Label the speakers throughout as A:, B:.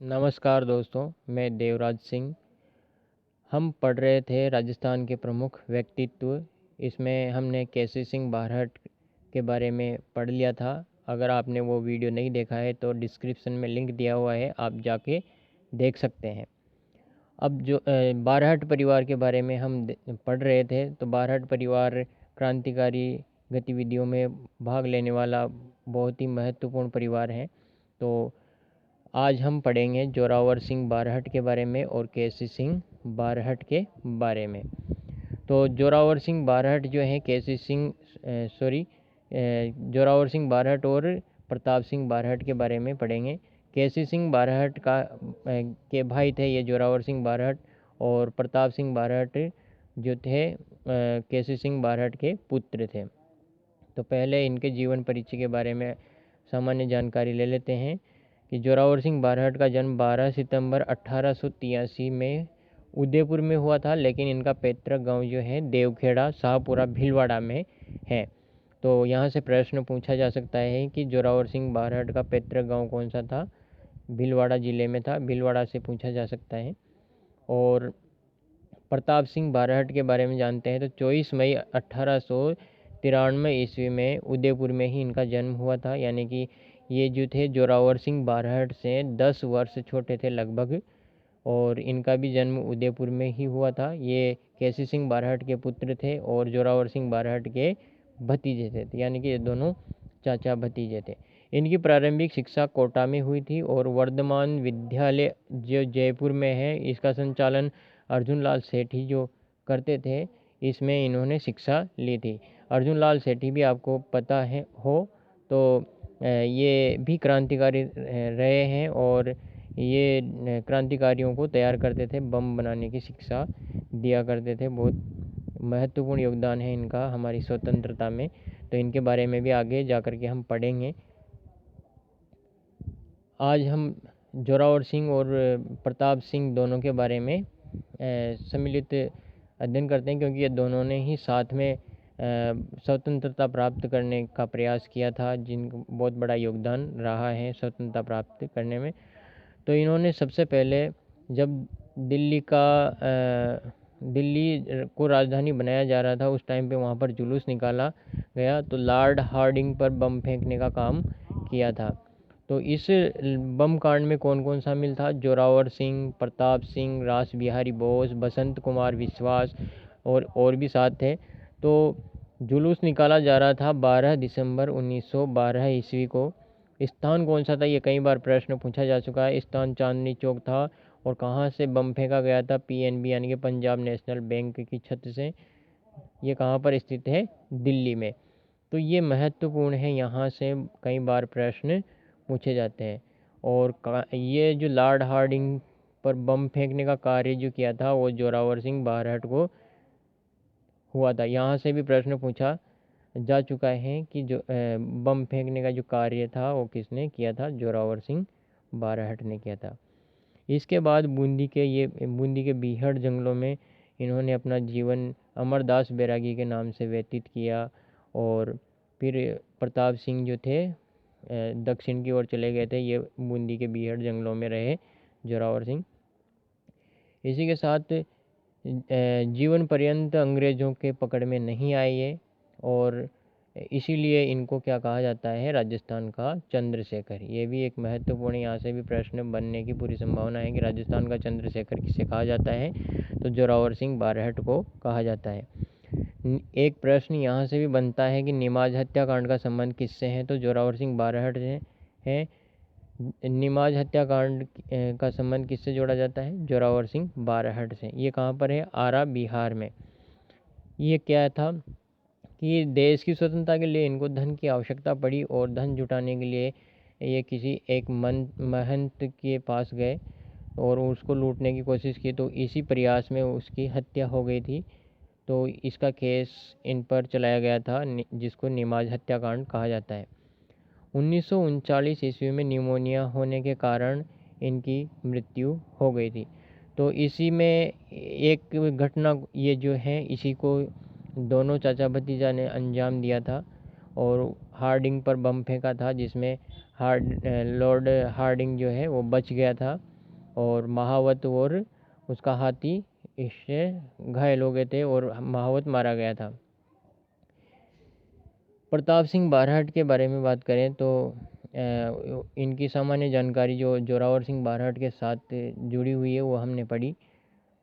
A: नमस्कार दोस्तों, मैं देवराज सिंह। हम पढ़ रहे थे राजस्थान के प्रमुख व्यक्तित्व। इसमें हमने केसी सिंह बारहट के बारे में पढ़ लिया था। अगर आपने वो वीडियो नहीं देखा है तो डिस्क्रिप्शन में लिंक दिया हुआ है, आप जाके देख सकते हैं। अब जो बारहट परिवार के बारे में हम पढ़ रहे थे, तो बारहट परिवार क्रांतिकारी गतिविधियों में भाग लेने वाला बहुत ही महत्वपूर्ण परिवार है। तो आज हम पढ़ेंगे जोरावर सिंह बारहट के बारे में और केसी सिंह बारहट के बारे में। तो जोरावर सिंह बारहट जो है जोरावर सिंह बारहट और प्रताप सिंह बारहट के बारे में पढ़ेंगे। केसी सिंह बारहट के भाई थे ये जोरावर सिंह बारहट, और प्रताप सिंह बारहट जो थे केसी सिंह बारहट के पुत्र थे। तो पहले इनके जीवन परिचय के बारे में सामान्य जानकारी ले लेते हैं कि जोरावर सिंह बारहट का जन्म 12 सितंबर 1883 में उदयपुर में हुआ था, लेकिन इनका पैतृक गांव जो है देवखेड़ा शाहपुरा भीलवाड़ा में है। तो यहाँ से प्रश्न पूछा जा सकता है कि जोरावर सिंह बारहट का पैतृक गांव कौन सा था। भीलवाड़ा जिले में था, भीलवाड़ा से पूछा जा सकता है। और प्रताप सिंह बारहट के बारे में जानते हैं तो 24 मई 1893 ईस्वी में उदयपुर में ही इनका जन्म हुआ था। यानी कि ये जो थे जोरावर सिंह बारहट से 10 वर्ष छोटे थे लगभग, और इनका भी जन्म उदयपुर में ही हुआ था। ये केसी सिंह बारहट के पुत्र थे और जोरावर सिंह बारहट के भतीजे थे, यानी कि ये दोनों चाचा भतीजे थे। इनकी प्रारंभिक शिक्षा कोटा में हुई थी और वर्धमान विद्यालय जो जयपुर में है, इसका संचालन अर्जुन लाल सेठी जो करते थे, इसमें इन्होंने शिक्षा ली थी। अर्जुन लाल सेठी भी आपको पता है हो तो ये भी क्रांतिकारी रहे हैं, और ये क्रांतिकारियों को तैयार करते थे, बम बनाने की शिक्षा दिया करते थे। बहुत महत्वपूर्ण योगदान है इनका हमारी स्वतंत्रता में। तो इनके बारे में भी आगे जा कर के हम पढ़ेंगे। आज हम जोरावर सिंह और प्रताप सिंह दोनों के बारे में सम्मिलित अध्ययन करते हैं, क्योंकि ये दोनों ने ही साथ में स्वतंत्रता प्राप्त करने का प्रयास किया था, जिनका बहुत बड़ा योगदान रहा है स्वतंत्रता प्राप्त करने में। तो इन्होंने सबसे पहले जब दिल्ली को राजधानी बनाया जा रहा था, उस टाइम पे वहाँ पर जुलूस निकाला गया, तो लॉर्ड हार्डिंग पर बम फेंकने का काम किया था। तो इस बम कांड में कौन कौन शामिल था? जोरावर सिंह, प्रताप सिंह, रास बिहारी बोस, बसंत कुमार विश्वास और भी साथ थे। तो जुलूस निकाला जा रहा था 12 दिसंबर 1912 ईस्वी को। स्थान कौन सा था, ये कई बार प्रश्न पूछा जा चुका है। स्थान चांदनी चौक था। और कहाँ से बम फेंका गया था? पीएनबी यानी कि पंजाब नेशनल बैंक की छत से। ये कहाँ पर स्थित है? दिल्ली में। तो ये महत्वपूर्ण है, यहाँ से कई बार प्रश्न पूछे जाते हैं। और ये जो लॉर्ड हार्डिंग पर बम फेंकने का कार्य जो किया था, वो जोरावर सिंह बारहट को हुआ था। यहाँ से भी प्रश्न पूछा जा चुका है कि जो बम फेंकने का जो कार्य था वो किसने किया था? जोरावर सिंह बारहट ने किया था। इसके बाद बूंदी के बीहड़ जंगलों में इन्होंने अपना जीवन अमरदास बैरागी के नाम से व्यतीत किया। और फिर प्रताप सिंह जो थे दक्षिण की ओर चले गए थे। ये बूंदी के बीहड़ जंगलों में रहे जोरावर सिंह। इसी के साथ जीवन पर्यंत अंग्रेज़ों के पकड़ में नहीं आए ये, और इसीलिए इनको क्या कहा जाता है? राजस्थान का चंद्रशेखर। ये भी एक महत्वपूर्ण, यहाँ से भी प्रश्न बनने की पूरी संभावना है कि राजस्थान का चंद्रशेखर किसे कहा जाता है? तो जोरावर सिंह बारहट को कहा जाता है। एक प्रश्न यहाँ से भी बनता है कि निमाज हत्याकांड का संबंध किससे है? तो जोरावर सिंह बारहट से है। निमाज हत्याकांड का संबंध किससे जोड़ा जाता है? जोरावर सिंह बारहट से। ये कहाँ पर है? आरा, बिहार में। ये क्या था कि देश की स्वतंत्रता के लिए इनको धन की आवश्यकता पड़ी, और धन जुटाने के लिए ये किसी एक महंत के पास गए और उसको लूटने की कोशिश की। तो इसी प्रयास में उसकी हत्या हो गई थी। तो इसका केस इन पर चलाया गया था, जिसको निमाज हत्याकांड कहा जाता है। 1939 ईस्वी में निमोनिया होने के कारण इनकी मृत्यु हो गई थी। तो इसी में एक घटना ये जो है, इसी को दोनों चाचा भतीजा ने अंजाम दिया था, और हार्डिंग पर बम फेंका था, जिसमें लॉर्ड हार्डिंग जो है वो बच गया था। और महावत और उसका हाथी इससे घायल हो गए थे और महावत मारा गया था। प्रताप सिंह बारहट के बारे में बात करें तो इनकी सामान्य जानकारी जो जोरावर सिंह बारहट के साथ जुड़ी हुई है वो हमने पढ़ी,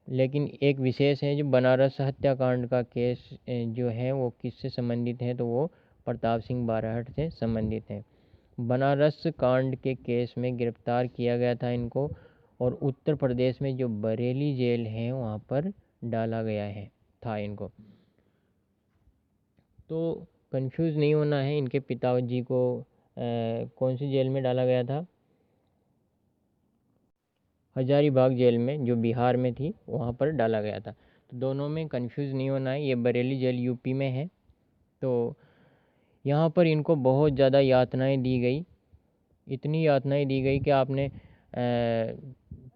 A: लेकिन एक विशेष है जो बनारस हत्याकांड का केस जो है वो किससे संबंधित है, तो वो प्रताप सिंह बारहट से संबंधित है। बनारस कांड के केस में गिरफ्तार किया गया था इनको और उत्तर प्रदेश में जो बरेली जेल है वहाँ पर डाला गया है था इनको। तो कंफ्यूज नहीं होना है, इनके पिताजी को कौन सी जेल में डाला गया था, हजारीबाग जेल में जो बिहार में थी वहाँ पर डाला गया था। तो दोनों में कंफ्यूज नहीं होना है, ये बरेली जेल यूपी में है। तो यहाँ पर इनको बहुत ज़्यादा यातनाएं दी गई, इतनी यातनाएं दी गई कि आपने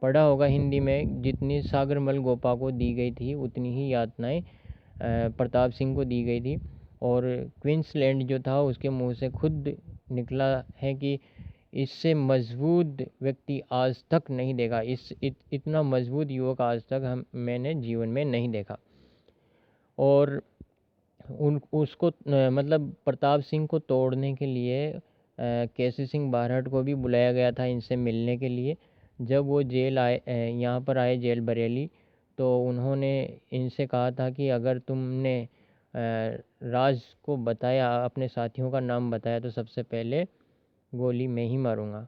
A: पढ़ा होगा हिंदी में, जितनी सागरमल गोपा को दी गई थी उतनी ही यातनाएं प्रताप सिंह को दी गई थी। और क्वींसलैंड जो था उसके मुंह से खुद निकला है कि इससे मजबूत व्यक्ति आज तक नहीं देखा, इतना मजबूत युवक आज तक मैंने जीवन में नहीं देखा। और उसको मतलब प्रताप सिंह को तोड़ने के लिए केसी सिंह बारहट को भी बुलाया गया था इनसे मिलने के लिए। जब वो जेल आए, यहाँ पर आए जेल बरेली, तो उन्होंने इनसे कहा था कि अगर तुमने राज को बताया, अपने साथियों का नाम बताया, तो सबसे पहले गोली मैं ही मारूंगा।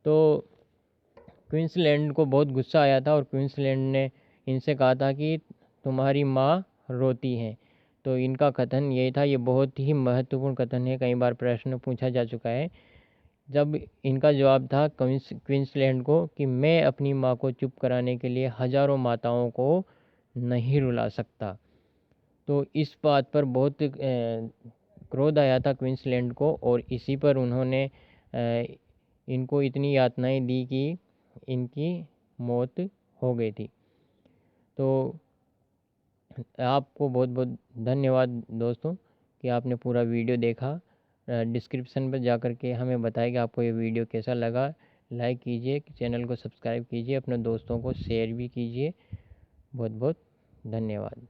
A: तो क्वींसलैंड को बहुत गुस्सा आया था और क्वींसलैंड ने इनसे कहा था कि तुम्हारी माँ रोती है। तो इनका कथन ये था, ये बहुत ही महत्वपूर्ण कथन है, कई बार प्रश्न पूछा जा चुका है। जब इनका जवाब था क्वींसलैंड को कि मैं अपनी माँ को चुप कराने के लिए हजारों माताओं को नहीं रुला सकता। तो इस बात पर बहुत क्रोध आया था क्वींसलैंड को और इसी पर उन्होंने इनको इतनी यातनाएं दी कि इनकी मौत हो गई थी। तो आपको बहुत बहुत धन्यवाद दोस्तों कि आपने पूरा वीडियो देखा। डिस्क्रिप्शन पर जा कर के हमें बताएं कि आपको ये वीडियो कैसा लगा। लाइक कीजिए, चैनल को सब्सक्राइब कीजिए, अपने दोस्तों को शेयर भी कीजिए। बहुत बहुत धन्यवाद।